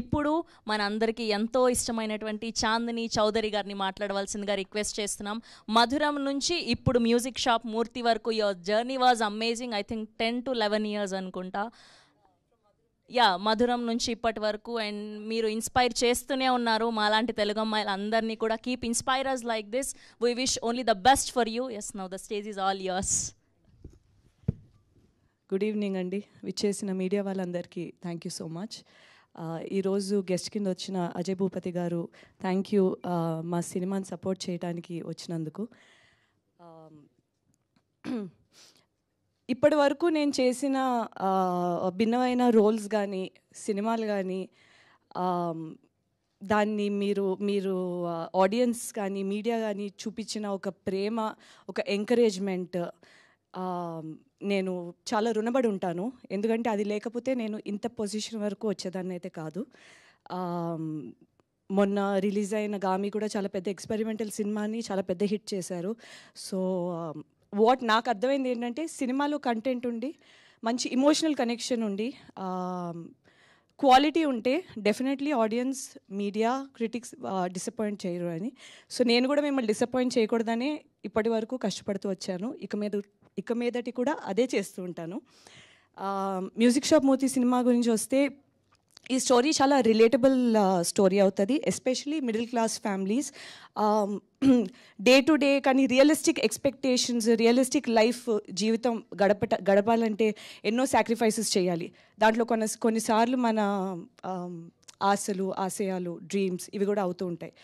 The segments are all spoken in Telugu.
ఇప్పుడు మనందరికీ ఎంతో ఇష్టమైనటువంటి చాందిని చౌదరి గారిని మాట్లాడవలసిందిగా రిక్వెస్ట్ చేస్తున్నాం. మధురం నుంచి ఇప్పుడు మ్యూజిక్ షాప్ మూర్తి వరకు your journey was amazing. I think 10 to 11 years అనుకుంటా. యా, మధురం నుంచి ఇప్పటి వరకు. అండ్ మీరు ఇన్స్పైర్ చేస్తూనే ఉన్నారు మాలాంటి తెలుగు అమ్మాయిలు అందరినీ కూడా. Keep inspirers like this. We wish only the best for you. Yes, now the stage is all yours. Good evening అండి. విచ్చేసిన మీడియా వాళ్ళందరికీ థ్యాంక్ యూ సో మచ్. ఈరోజు గెస్ట్ కింద వచ్చిన అజయ్ భూపతి గారు, థ్యాంక్ యూ మా సినిమాని సపోర్ట్ చేయడానికి వచ్చినందుకు. ఇప్పటి వరకు నేను చేసిన భిన్నమైన రోల్స్ కానీ సినిమాలు కానీ దాన్ని మీరు ఆడియన్స్ కానీ మీడియా కానీ చూపించిన ఒక ప్రేమ, ఒక ఎంకరేజ్మెంట్ నేను చాలా రుణపడి ఉంటాను. ఎందుకంటే అది లేకపోతే నేను ఇంత పొజిషన్ వరకు వచ్చేదాన్ని అయితే కాదు. మొన్న రిలీజ్ అయిన గామి కూడా చాలా పెద్ద ఎక్స్పెరిమెంటల్ సినిమాని చాలా పెద్ద హిట్ చేశారు. సో నాకు అర్థమైంది ఏంటంటే, సినిమాలో కంటెంట్ ఉండి మంచి ఇమోషనల్ కనెక్షన్ ఉండి క్వాలిటీ ఉంటే definitely audience, media, critics disappoint చేయరు అని. సో నేను కూడా మిమ్మల్ని డిసప్పాయింట్ చేయకూడదని ఇప్పటి వరకు కష్టపడుతూ వచ్చాను. ఇక మీదటి కూడా అదే చేస్తూ ఉంటాను. మ్యూజిక్ షాప్ మూర్తి సినిమా గురించి వస్తే, ఈ స్టోరీ చాలా రిలేటబుల్ స్టోరీ అవుతుంది. Especially middle class families day to day కానీ రియలిస్టిక్ ఎక్స్పెక్టేషన్స్, రియలిస్టిక్ లైఫ్ జీవితం గడపాలంటే ఎన్నో సాక్రిఫైసెస్ చేయాలి. దాంట్లో కొన్నిసార్లు మన ఆశలు, ఆశయాలు, డ్రీమ్స్ ఇవి కూడా అవుతూ ఉంటాయి.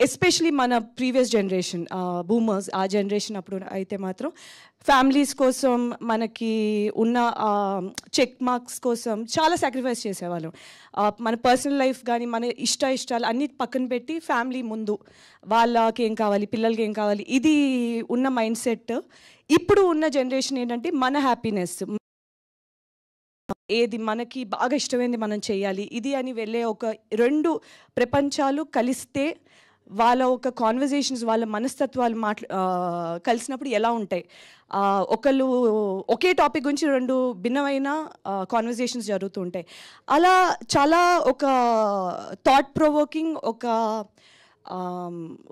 ఎస్పెషలీ మన ప్రీవియస్ జనరేషన్ బూమర్స్, ఆ జనరేషన్ అప్పుడు అయితే మాత్రం ఫ్యామిలీస్ కోసం, మనకి ఉన్న చెక్ మార్క్స్ కోసం చాలా సాక్రిఫైస్ చేసేవాళ్ళం. మన పర్సనల్ లైఫ్ కానీ మన ఇష్టాలు అన్నీ పక్కన పెట్టి ఫ్యామిలీ ముందు, వాళ్ళకి ఏం కావాలి, పిల్లలకి ఏం కావాలి, ఇది ఉన్న మైండ్ సెట్. ఇప్పుడు ఉన్న జనరేషన్ ఏంటంటే మన హ్యాపీనెస్, ఏది మనకి బాగా ఇష్టమైంది మనం చేయాలి ఇది అని వెళ్ళే ఒక రెండు ప్రపంచాలు కలిస్తే వాళ్ళ ఒక కాన్వర్జేషన్స్, వాళ్ళ మనస్తత్వాలు కలిసినప్పుడు ఎలా ఉంటాయి. ఒకళ్ళు ఒకే టాపిక్ గురించి రెండు భిన్నమైన కాన్వర్జేషన్స్ జరుగుతూ ఉంటాయి. అలా చాలా ఒక థాట్ ప్రొవోకింగ్, ఒక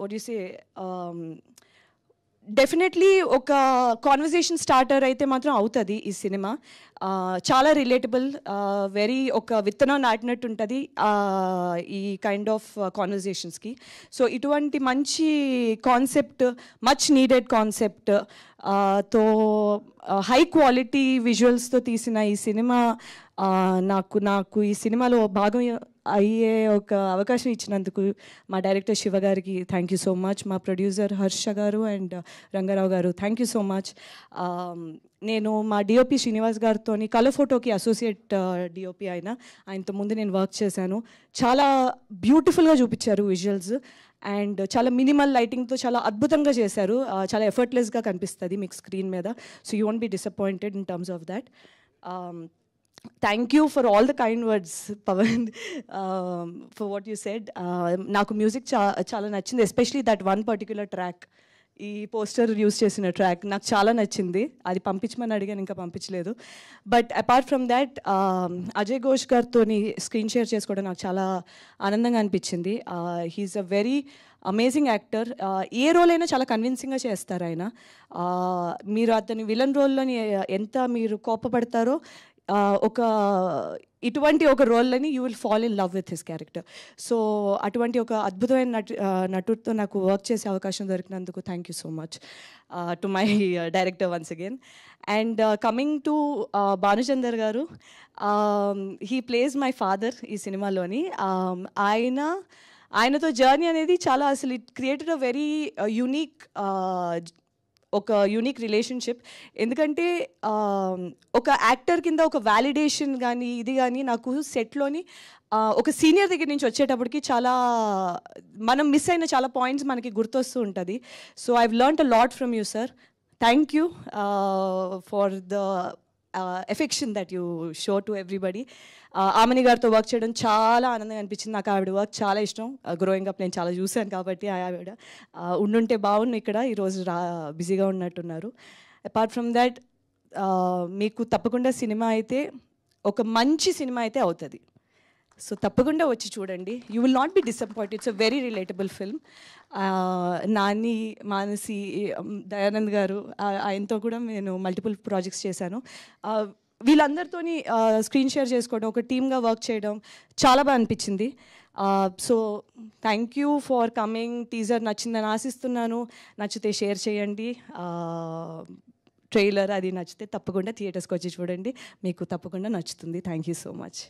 వాట్ యు సే, డెఫినెట్లీ ఒక కాన్వర్జేషన్ స్టార్టర్ అయితే మాత్రం అవుతుంది ఈ సినిమా. చాలా రిలేటబుల్, వెరీ ఒక విత్తనం నాటినట్టు ఉంటుంది ఈ కైండ్ ఆఫ్ కాన్వర్జేషన్స్కి. సో ఇటువంటి మంచి కాన్సెప్ట్, మచ్ నీడెడ్ కాన్సెప్ట్ తో హై క్వాలిటీ విజువల్స్తో తీసిన ఈ సినిమా నాకు ఈ సినిమాలో భాగం అయ్యే ఒక అవకాశం ఇచ్చినందుకు మా డైరెక్టర్ శివ గారికి థ్యాంక్ యూ సో మచ్. మా ప్రొడ్యూసర్ హర్ష గారు అండ్ రంగారావు గారు థ్యాంక్ యూ సో మచ్. నేను మా డిఓపి శ్రీనివాస్ గారితో కలర్ ఫోటోకి అసోసియేట్ డిఓపి ఆయనతో ముందు నేను వర్క్ చేశాను. చాలా బ్యూటిఫుల్గా చూపించారు విజువల్స్ అండ్ చాలా మినిమల్ లైటింగ్తో చాలా అద్భుతంగా చేశారు. చాలా ఎఫర్ట్లెస్గా కనిపిస్తుంది మీకు స్క్రీన్ మీద. So you won't be disappointed in terms of that. Thank you for all the kind words Pavan, for what you said. నాకు మ్యూజిక్ చాలా నచ్చింది, especially that one particular track, ఈ పోస్టర్ యూస్ చేసిన ట్రాక్ నాకు చాలా నచ్చింది. అది పంపించమని అడిగాను, ఇంకా పంపించలేదు. But apart from that, Ajay Ghosh గారితో స్క్రీన్ షేర్ చేసుకోవడం నాకు చాలా ఆనందంగా అనిపించింది. He's a very amazing actor. ఏ రోల్ అయినా చాలా కన్విన్సింగ్గా చేస్తారు ఆయన. మీరు అతని విలన్ రోల్లోని ఎంత మీరు కోపపడతారో, ఇటువంటి ఒక రోల్ని you will fall in love with his character. So అటువంటి ఒక అద్భుతమైన నటుడితో నాకు వర్క్ చేసే అవకాశం దొరికినందుకు thank you so much to my director once again. And coming to Bhanuchander garu, he place my father ఈ సినిమాలోని. ఆయనతో జర్నీ అనేది చాలా, అసలు it created a very unique relationship. ఎందుకంటే ఒక యాక్టర్ కింద ఒక వ్యాలిడేషన్ కానీ ఇది కానీ నాకు సెట్లోని ఒక సీనియర్ దగ్గర నుంచి వచ్చేటప్పటికి చాలా మనం మిస్ అయిన చాలా పాయింట్స్ మనకి గుర్తొస్తూ ఉంటుంది. So I've learned a lot from you sir. Thank you for the affection that you show to everybody. ఆమెని గారితో వర్క్ చేయడం చాలా ఆనందంగా అనిపించింది. నాకు ఆవిడ వర్క్ చాలా ఇష్టం. గ్రోయింగ్ అప్ నేను చాలా చూశాను కాబట్టి ఆవిడ ఉండుంటే బాగుండు, ఇక్కడ ఈరోజు బిజీగా ఉన్నట్టున్నారు. అపార్ట్ ఫ్రమ్ దాట్, మీకు తప్పకుండా సినిమా అయితే ఒక మంచి సినిమా అయితే అవుతుంది. సో తప్పకుండా వచ్చి చూడండి. You will not be disappointed. It's a very relatable film. Nani, Manasi, Dayanand గారు, ఆయనతో కూడా నేను మల్టిపుల్ ప్రాజెక్ట్స్ చేశాను. వీళ్ళందరితోని స్క్రీన్ షేర్ చేసుకోవడం, ఒక టీమ్గా వర్క్ చేయడం చాలా బాగా అనిపించింది. So thank you for coming. Teaser నచ్చిందని ఆశిస్తున్నాను. నచ్చితే షేర్ చేయండి. ట్రైలర్ అది నచ్చితే తప్పకుండా థియేటర్స్కి వచ్చి చూడండి. మీకు తప్పకుండా నచ్చుతుంది. Thank you so much.